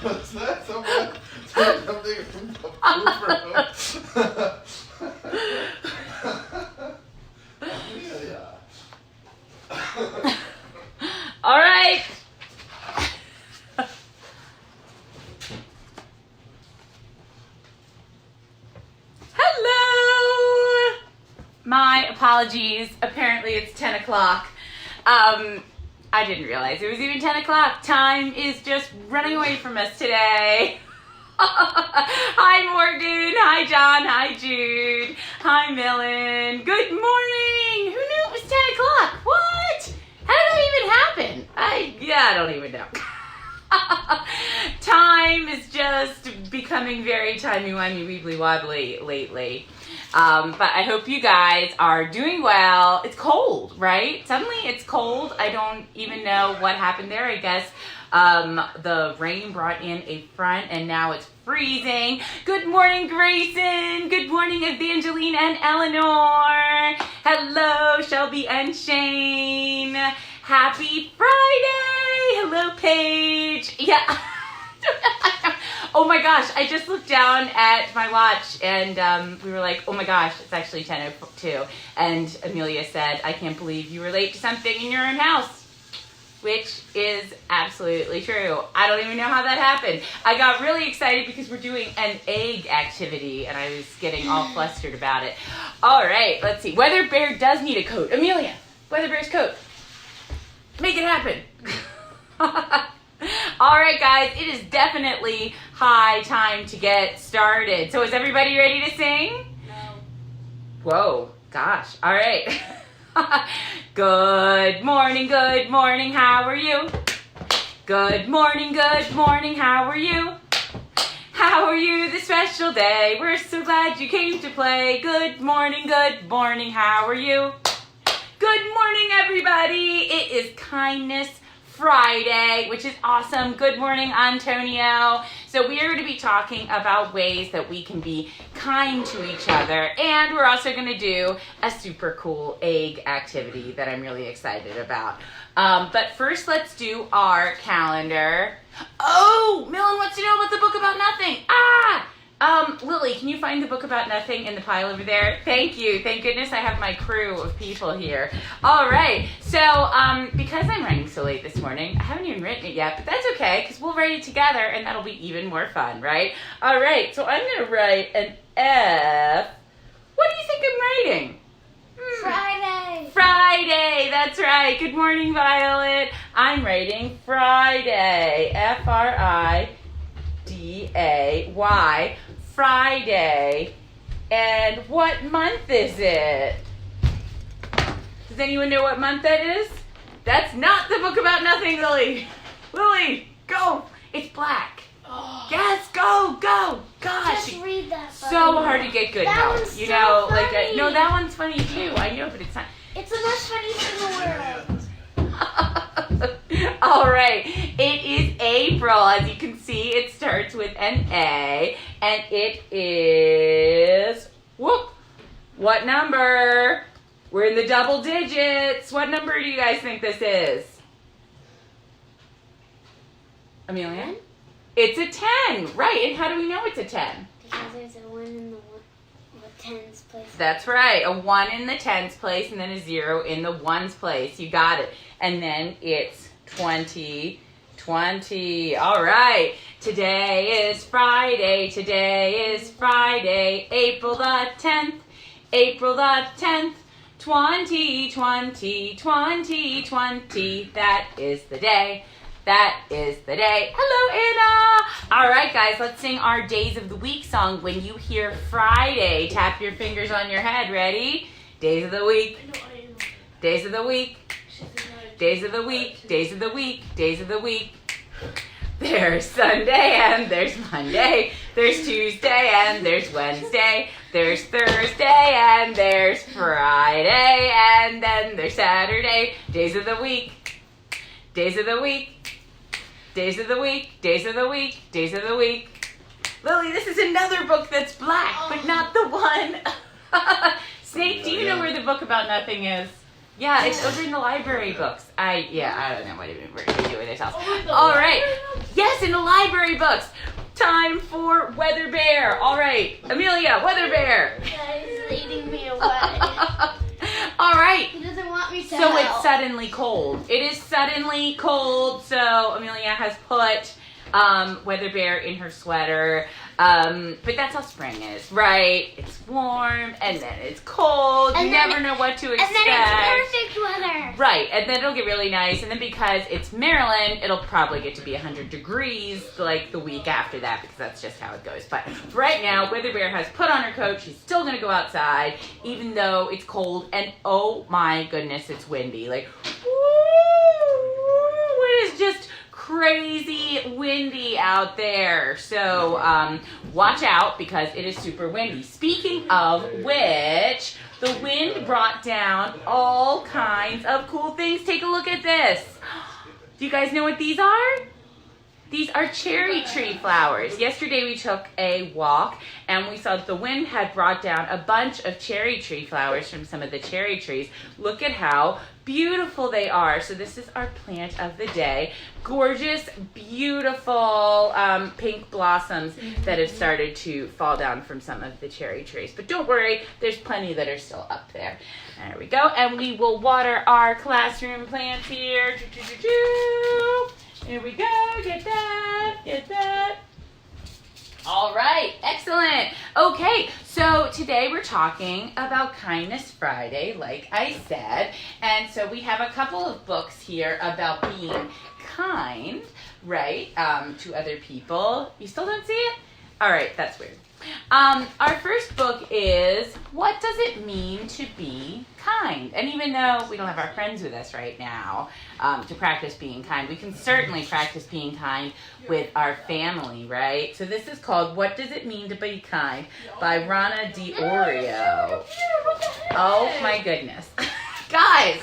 What's that? Someone something yeah. All right. Hello. My apologies. Apparently it's 10 o'clock. I didn't realize it was even 10 o'clock. Time is just running away from us today. Hi, Morgan. Hi, John. Hi, Jude. Hi, Millen. Good morning. Who knew it was 10 o'clock? What? How did that even happen? I don't even know. Time is just becoming very timey-wimey, weebly-wobbly lately. But I hope you guys are doing well. It's cold, right? Suddenly it's cold. I don't even know what happened there. I guess the rain brought in a front and now it's freezing. Good morning, Grayson. Good morning, Evangeline and Eleanor. Hello, Shelby and Shane. Happy Friday. Hello, Paige. Yeah. Oh my gosh, I just looked down at my watch and we were like, oh my gosh, it's actually 10:02. And Amelia said, I can't believe you were late to something in your own house, which is absolutely true. I don't even know how that happened. I got really excited because we're doing an egg activity and I was getting all flustered about it. All right, let's see. Weather Bear does need a coat. Amelia, Weather Bear's coat. Make it happen. All right, guys, it is definitely high time to get started. So is everybody ready to sing? No. Whoa, gosh. All right. Good morning, how are you? Good morning, how are you? How are you this special day? We're so glad you came to play. Good morning, how are you? Good morning, everybody. It is Kindness Friday, which is awesome. Good morning, Antonio. So we are going to be talking about ways that we can be kind to each other, and we're also going to do a super cool egg activity that I'm really excited about. But first, let's do our calendar. Oh, Millen wants to know about the book about nothing. Lily, can you find the book about nothing in the pile over there? Thank you. Thank goodness I have my crew of people here. All right. So, because I'm writing so late this morning, I haven't even written it yet, but that's okay because we'll write it together and that'll be even more fun, right? All right. So I'm going to write an F. What do you think I'm writing? Friday. Friday. That's right. Good morning, Violet. I'm writing Friday. Friday. Friday. And what month is it? Does anyone know what month that is? That's not the book about nothing, Lily. Lily, go. It's black. Oh. Yes, go. Gosh. Just read that. So hard to get good that help. One's you so know, funny. no, that one's funny too. I know, but it's not. It's the most funny thing in the world. All right, it is April. As you can see, it starts with an A, and it is, what number? We're in the double digits. What number do you guys think this is? Amelia? 10? It's a 10, right, and how do we know it's a 10? Because there's a 1 in the tens place. That's right, a 1 in the tens place, and then a 0 in the ones place. You got it. And then it's 20. All right. Today is Friday. April the 10th. 2020. That is the day. Hello, Anna. All right, guys, let's sing our Days of the Week song. When you hear Friday, tap your fingers on your head. Ready? Days of the week. Days of the week. Days of the week. There's Sunday and there's Monday. There's Tuesday and there's Wednesday. There's Thursday and there's Friday. And then there's Saturday. Days of the week. Lily, this is another book that's black, but not the one. Snake, do you know where the book about nothing is? Yeah, it's over in the library books. I don't know what we're going to do with ourselves. All right. Yes, in the library books. Time for Weather Bear. All right. Amelia, Weather Bear. He's leading me away. All right. He doesn't want me to So help. it's suddenly cold. It is suddenly cold. So Amelia has put Weather Bear in her sweater. But that's how spring is, right? It's warm and then it's cold. You never know what to expect. And then it's perfect weather. Right, and then it'll get really nice. And then because it's Maryland, it'll probably get to be 100 degrees like the week after that because that's just how it goes. But right now, Weather Bear has put on her coat. She's still going to go outside even though it's cold. And oh my goodness, it's windy. Like, woo, it is just crazy windy out there. So watch out because it is super windy. Speaking of which, the wind brought down all kinds of cool things. Take a look at this. Do you guys know what these are? These are cherry tree flowers. Yesterday we took a walk and we saw that the wind had brought down a bunch of cherry tree flowers from some of the cherry trees. Look at how beautiful they are. So this is our plant of the day. Gorgeous, beautiful pink blossoms that have started to fall down from some of the cherry trees. But don't worry, there's plenty that are still up there. There we go. And we will water our classroom plants here. Here we go. Get that. Get that. All right. Excellent. Okay. So today we're talking about Kindness Friday, like I said. And so we have a couple of books here about being kind, right, to other people. You still don't see it? All right. That's weird. Our first book is What Does It Mean to Be Kind? And even though we don't have our friends with us right now to practice being kind, we can certainly practice being kind with our family, right? So this is called What Does It Mean to Be Kind by Rana, DiOrio. Oh my goodness. Guys,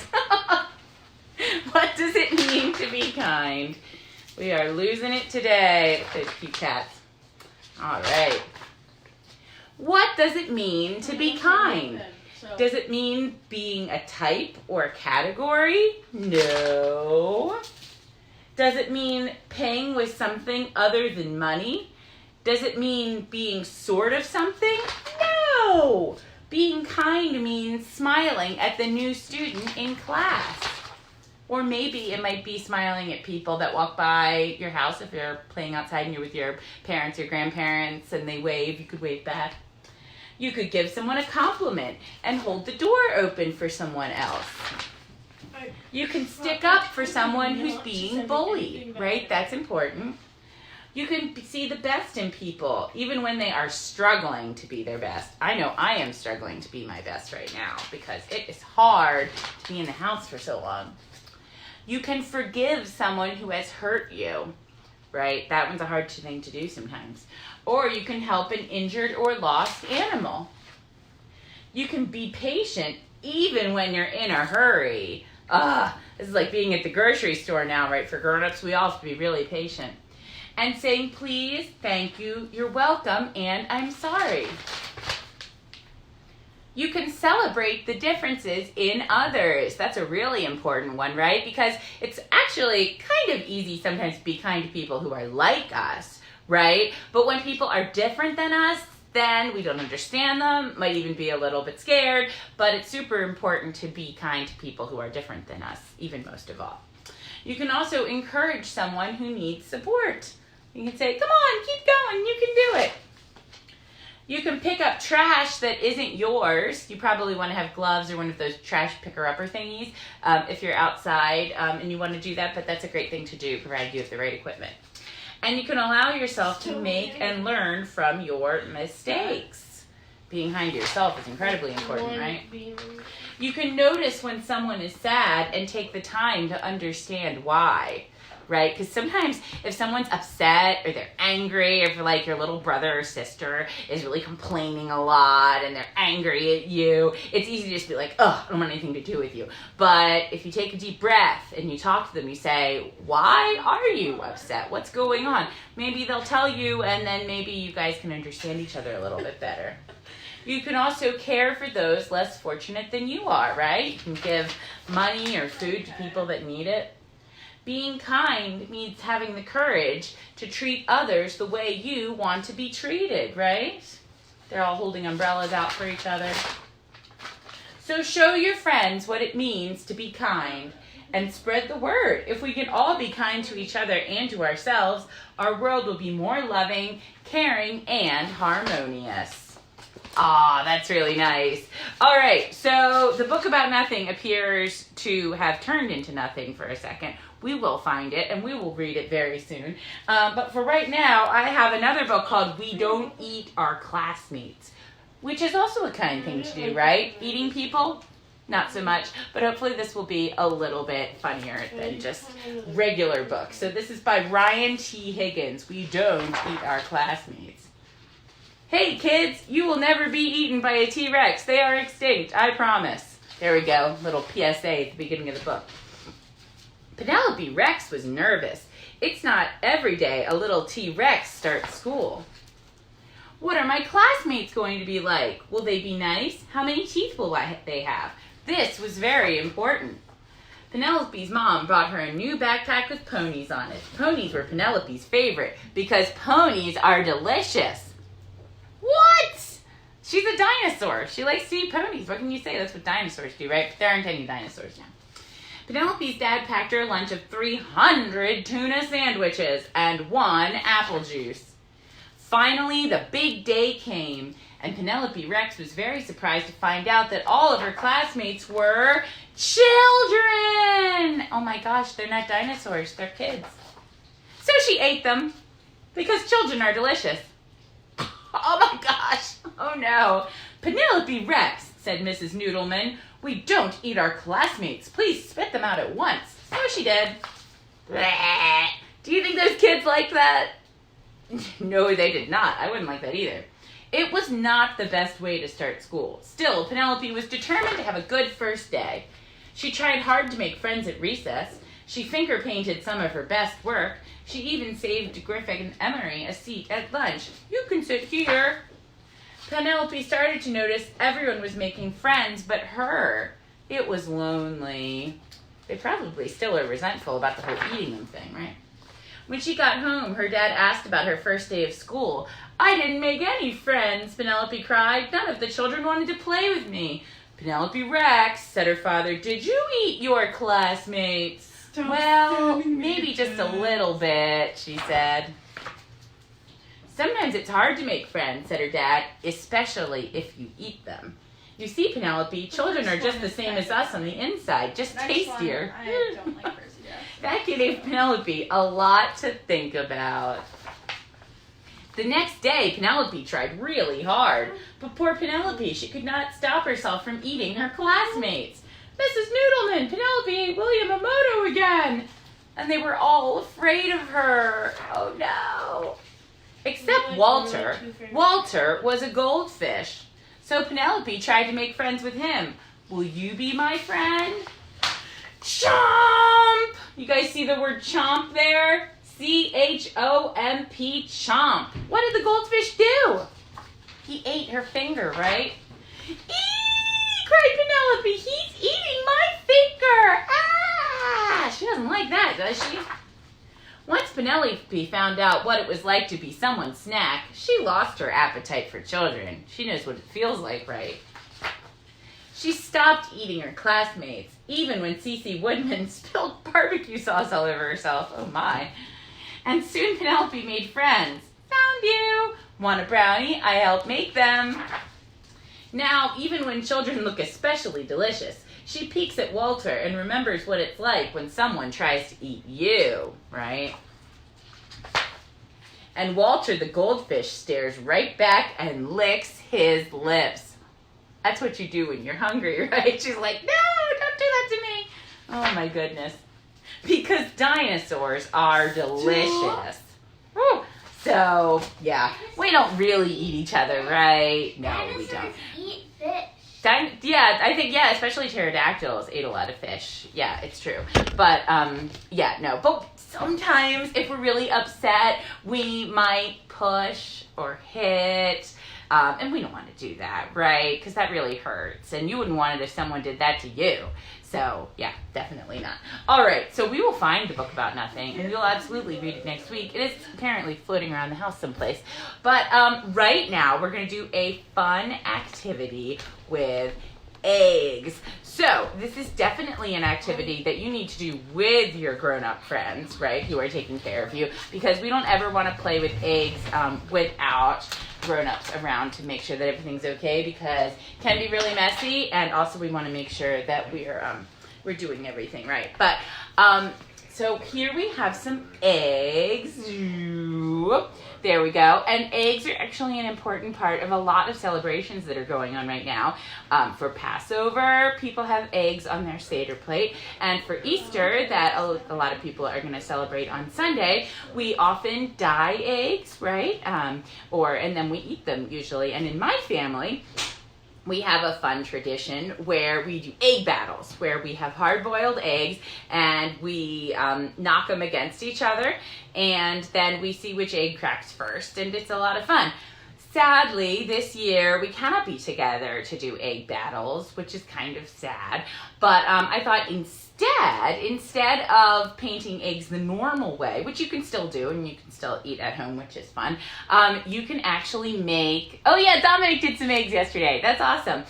what does it mean to be kind? We are losing it today. Those cute cats. All right. What does it mean to be kind? Does it mean being a type or a category? No. Does it mean paying with something other than money? Does it mean being sort of something? No. Being kind means smiling at the new student in class. Or maybe it might be smiling at people that walk by your house if you're playing outside and you're with your parents or grandparents and they wave, you could wave back. You could give someone a compliment and hold the door open for someone else. You can stick up for someone who's being bullied, right? That's important. You can see the best in people, even when they are struggling to be their best. I know I am struggling to be my best right now because it is hard to be in the house for so long. You can forgive someone who has hurt you, right? That one's a hard thing to do sometimes. Or you can help an injured or lost animal. You can be patient even when you're in a hurry. This is like being at the grocery store now, right? For grown-ups, we all have to be really patient. And saying please, thank you, you're welcome, and I'm sorry. You can celebrate the differences in others. That's a really important one, right? Because it's actually kind of easy sometimes to be kind to people who are like us, right? But when people are different than us, then we don't understand them, might even be a little bit scared, but it's super important to be kind to people who are different than us, even most of all. You can also encourage someone who needs support. You can say, come on, keep going, you can do it. You can pick up trash that isn't yours. You probably want to have gloves or one of those trash picker-upper thingies if you're outside and you want to do that, but that's a great thing to do, provided you have the right equipment. And you can allow yourself to make and learn from your mistakes. Being kind to yourself is incredibly important, right? You can notice when someone is sad and take the time to understand why. Right? Because sometimes if someone's upset or they're angry, or if like your little brother or sister is really complaining a lot and they're angry at you, it's easy to just be like, oh, I don't want anything to do with you. But if you take a deep breath and you talk to them, you say, why are you upset? What's going on? Maybe they'll tell you and then maybe you guys can understand each other a little bit better. You can also care for those less fortunate than you are, right? You can give money or food to people that need it. Being kind means having the courage to treat others the way you want to be treated, right? They're all holding umbrellas out for each other. So show your friends what it means to be kind and spread the word. If we can all be kind to each other and to ourselves, our world will be more loving, caring, and harmonious. Ah, that's really nice. All right, so the book about nothing appears to have turned into nothing for a second. We will find it, and we will read it very soon. But for right now, I have another book called We Don't Eat Our Classmates, which is also a kind thing to do, right? Eating people? Not so much, but hopefully this will be a little bit funnier than just regular books. So this is by Ryan T. Higgins. We don't eat our classmates. Hey kids, you will never be eaten by a T-Rex. They are extinct, I promise. There we go, little PSA at the beginning of the book. Penelope Rex was nervous. It's not every day a little T-Rex starts school. What are my classmates going to be like? Will they be nice? How many teeth will they have? This was very important. Penelope's mom brought her a new backpack with ponies on it. Ponies were Penelope's favorite because ponies are delicious. What? She's a dinosaur. She likes to eat ponies. What can you say? That's what dinosaurs do, right? There aren't any dinosaurs now. Penelope's dad packed her a lunch of 300 tuna sandwiches and 1 apple juice. Finally, the big day came, and Penelope Rex was very surprised to find out that all of her classmates were children. Oh my gosh, they're not dinosaurs, they're kids. So she ate them, because children are delicious. Oh my gosh, oh no. Penelope Rex, said Mrs. Noodleman, we don't eat our classmates. Please spit them out at once. So she did. Bleh. Do you think those kids like that? No, they did not. I wouldn't like that either. It was not the best way to start school. Still, Penelope was determined to have a good first day. She tried hard to make friends at recess. She finger painted some of her best work. She even saved Griffin and Emery a seat at lunch. You can sit here. Penelope started to notice everyone was making friends but her. It was lonely. They probably still are resentful about the whole eating them thing, right? When she got home, her dad asked about her first day of school. I didn't make any friends, Penelope cried. None of the children wanted to play with me. Penelope Rex, said her father, did you eat your classmates? Well, maybe just a little bit, she said. Sometimes it's hard to make friends, said her dad, especially if you eat them. You see, Penelope, children are just the same as us on the inside, just tastier. I don't like Percy Jackson. That gave Penelope a lot to think about. The next day, Penelope tried really hard, but poor Penelope, she could not stop herself from eating her classmates. Mrs. Noodleman, Penelope ate William Amoto again. And they were all afraid of her. Oh no. Except Walter. Walter was a goldfish. So Penelope tried to make friends with him. Will you be my friend? Chomp! You guys see the word chomp there? C-H-O-M-P, chomp. What did the goldfish do? He ate her finger, right? Eee! Cried Penelope. He's eating my finger. Ah! She doesn't like that, does she? Once Penelope found out what it was like to be someone's snack, she lost her appetite for children. She knows what it feels like, right? She stopped eating her classmates, even when Cece Woodman spilled barbecue sauce all over herself. Oh my. And soon Penelope made friends. Found you. Want a brownie? I helped make them. Now, even when children look especially delicious, she peeks at Walter and remembers what it's like when someone tries to eat you, right? And Walter the goldfish stares right back and licks his lips. That's what you do when you're hungry, right? She's like, no, don't do that to me. Oh my goodness. Because dinosaurs are delicious. Woo. So, yeah, we don't really eat each other, right? No, we don't. Eat fish. Yeah, especially pterodactyls ate a lot of fish. Yeah, it's true. But, yeah, no. But sometimes if we're really upset, we might push or hit And we don't want to do that, right? Because that really hurts. And you wouldn't want it if someone did that to you. So, yeah, definitely not. All right, so we will find the book about nothing, and you'll absolutely read it next week. It is apparently floating around the house someplace. But right now, we're going to do a fun activity with eggs. So this is definitely an activity that you need to do with your grown-up friends, right, who are taking care of you, because we don't ever want to play with eggs without grown-ups around to make sure that everything's okay, because it can be really messy, and also we want to make sure that we're doing everything right. But so here we have some eggs. There we go. And eggs are actually an important part of a lot of celebrations that are going on right now. For Passover, people have eggs on their Seder plate. And for Easter, that a lot of people are going to celebrate on Sunday, we often dye eggs, right? And then we eat them usually. And in my family, we have a fun tradition where we do egg battles, where we have hard-boiled eggs and we knock them against each other, and then we see which egg cracks first, and it's a lot of fun. Sadly, this year we cannot be together to do egg battles, which is kind of sad, but I thought instead of painting eggs the normal way, which you can still do and you can still eat at home, which is fun, you can actually make, oh yeah, Dominic did some eggs yesterday. That's awesome.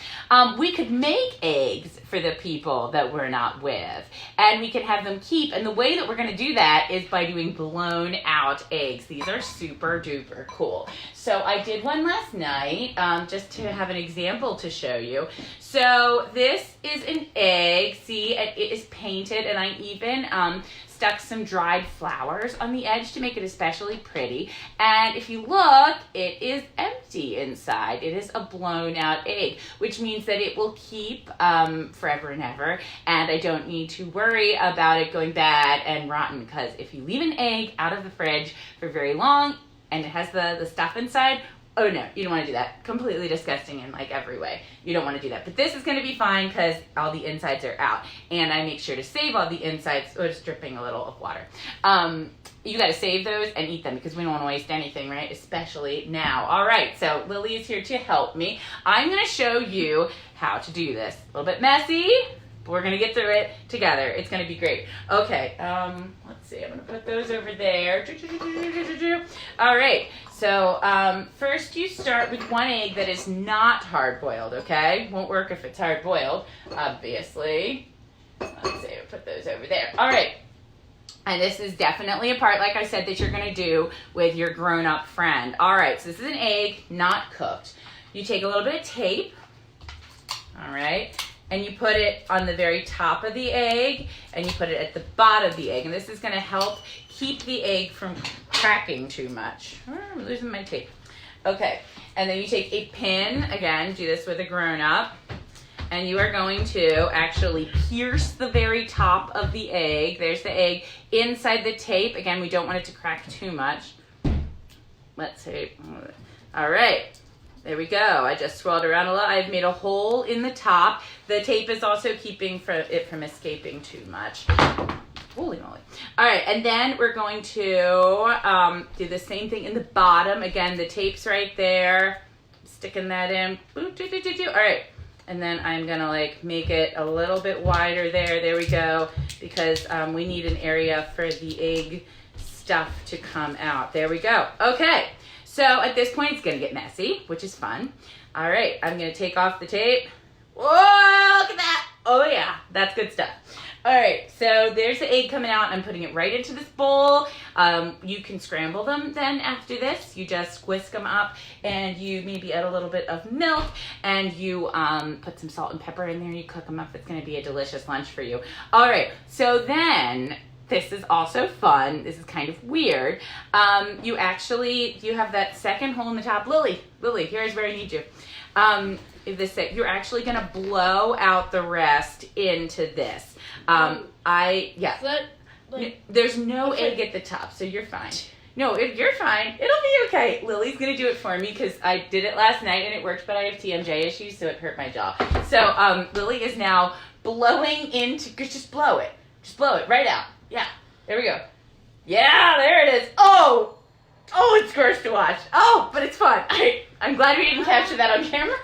We could make eggs for the people that we're not with, and we can have them keep, and the way that we're going to do that is by doing blown out eggs. These are super duper cool. So I did one last night, just to have an example to show you. So this is an egg, see, it is painted, and I even stuck some dried flowers on the edge to make it especially pretty. And if you look, it is empty inside. It is a blown out egg, which means that it will keep forever and ever, and I don't need to worry about it going bad and rotten, because if you leave an egg out of the fridge for very long and it has the stuff inside, oh no, you don't want to do that. Completely disgusting in like every way. You don't want to do that. But this is going to be fine because all the insides are out. And I make sure to save all the insides. Oh, just dripping a little of water. You got to save those and eat them because we don't want to waste anything, right? Especially now. All right, so Lily is here to help me. I'm going to show you how to do this. A little bit messy, but we're going to get through it together. It's going to be great. Okay, let's see. I'm going to put those over there. All right. So first you start with one egg that is not hard-boiled, okay? Won't work if it's hard-boiled, obviously. Let's see, I'll put those over there. All right. And this is definitely a part, like I said, that you're going to do with your grown-up friend. All right, so this is an egg not cooked. You take a little bit of tape, all right, and you put it on the very top of the egg, and you put it at the bottom of the egg. And this is going to help keep the egg from cracking too much. Oh, I'm losing my tape. Okay, and then you take a pin, again, do this with a grown-up, and you are going to actually pierce the very top of the egg. There's the egg inside the tape. Again, we don't want it to crack too much. Let's see. All right. There we go. I just swirled around a lot. I've made a hole in the top. The tape is also keeping it from escaping too much. Holy moly. All right, and then we're going to do the same thing in the bottom. Again, the tape's right there. Sticking that in. All right, and then I'm gonna like make it a little bit wider there. There we go, because we need an area for the egg stuff to come out. There we go. Okay, so at this point it's gonna get messy, which is fun. All right, I'm gonna take off the tape. Whoa, look at that. Oh yeah, that's good stuff. All right, so there's the egg coming out. I'm putting it right into this bowl. You can scramble them then after this. You just whisk them up and you maybe add a little bit of milk and you put some salt and pepper in there and you cook them up. It's gonna be a delicious lunch for you. All right, so then this is also fun. This is kind of weird. You have that second hole in the top. Lily, here's where I need you. You're actually gonna blow out the rest into this. There's no egg at the top, so you're fine. No, you're fine. It'll be okay. Lily's gonna do it for me because I did it last night and it worked, but I have TMJ issues, so it hurt my jaw. So Lily is now blowing into. Just blow it. Just blow it right out. Yeah. There we go. Yeah, there it is. Oh, Oh, it's gross to watch. Oh, but it's fun. I'm glad we didn't capture that on camera.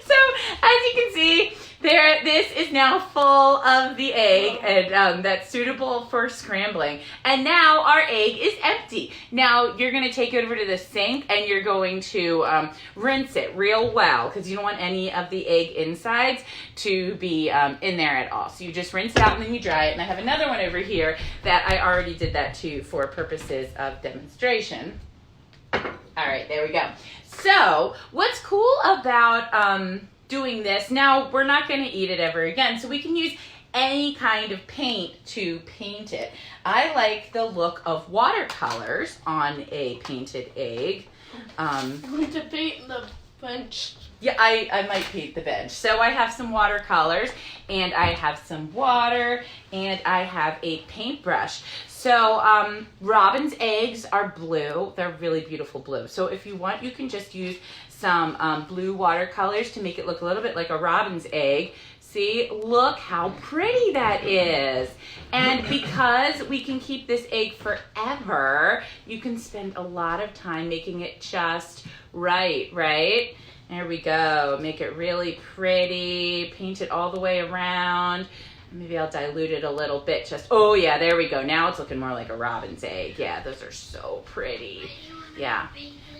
So, as you can see, this is now full of the egg, and that's suitable for scrambling. And now our egg is empty. Now, you're going to take it over to the sink, and you're going to rinse it real well, because you don't want any of the egg insides to be in there at all. So you just rinse it out, and then you dry it. And I have another one over here that I already did that too for purposes of demonstration. All right, there we go. So what's cool about doing this, now we're not going to eat it ever again, so we can use any kind of paint to paint it. I like the look of watercolors on a painted egg. I'm going to paint the bench. Yeah, I might paint the bench. So I have some watercolors, and I have some water, and I have a paintbrush. So robin's eggs are blue. They're really beautiful blue. So if you want, you can just use some blue watercolors to make it look a little bit like a robin's egg. See, look how pretty that is. And because we can keep this egg forever, you can spend a lot of time making it just right? There we go. Make it really pretty. Paint it all the way around. Maybe I'll dilute it a little bit. Oh yeah, there we go. Now it's looking more like a robin's egg. Yeah, those are so pretty. Yeah.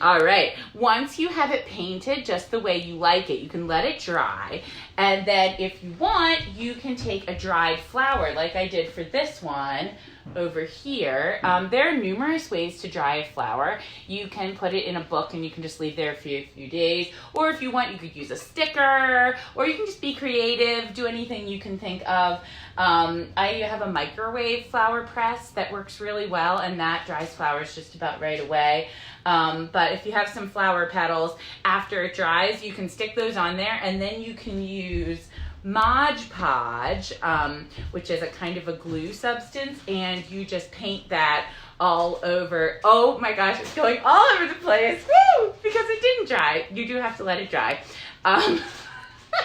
All right. Once you have it painted just the way you like it, you can let it dry. And then if you want, you can take a dried flower like I did for this one over here. There are numerous ways to dry a flower. You can put it in a book and you can just leave there for a few days. Or if you want, you could use a sticker, or you can just be creative, do anything you can think of. I have a microwave flower press that works really well, and that dries flowers just about right away. But if you have some flower petals, after it dries, you can stick those on there, and then you can use Mod Podge, which is a kind of a glue substance, and you just paint that all over. Oh my gosh, it's going all over the place. Woo! Because it didn't dry. You do have to let it dry.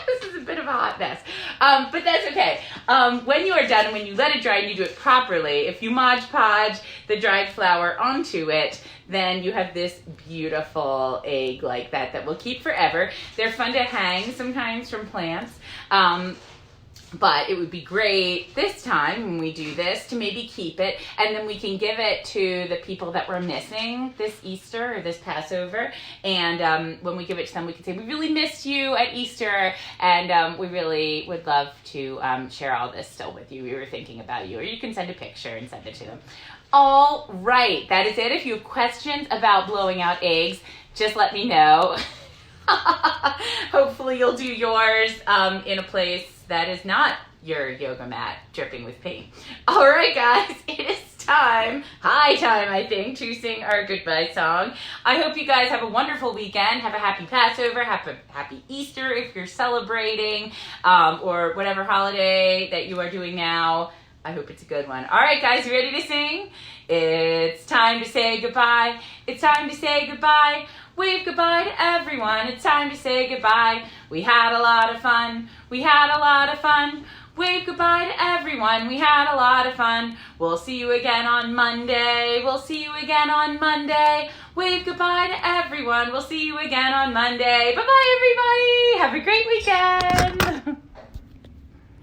This is a bit of a hot mess, but that's okay. When you are done and when you let it dry and you do it properly, if you Mod Podge the dried flower onto it, then you have this beautiful egg like that will keep forever. They're fun to hang sometimes from plants. But it would be great this time when we do this to maybe keep it, and then we can give it to the people that we're missing this Easter or this Passover. And when we give it to them, we can say, we really missed you at Easter, and we really would love to share all this still with you. We were thinking about you. Or you can send a picture and send it to them. All right, that is it. If you have questions about blowing out eggs, just let me know. Hopefully you'll do yours in a place that is not your yoga mat dripping with paint. All right, guys, it is high time, I think, to sing our goodbye song. I hope you guys have a wonderful weekend. Have a happy Passover, happy Easter if you're celebrating, or whatever holiday that you are doing now. I hope it's a good one. All right, guys, you ready to sing? It's time to say goodbye. It's time to say goodbye. Wave goodbye to everyone. It's time to say goodbye. We had a lot of fun. We had a lot of fun. Wave goodbye to everyone. We had a lot of fun. We'll see you again on Monday. We'll see you again on Monday. Wave goodbye to everyone. We'll see you again on Monday. Bye-bye, everybody. Have a great weekend.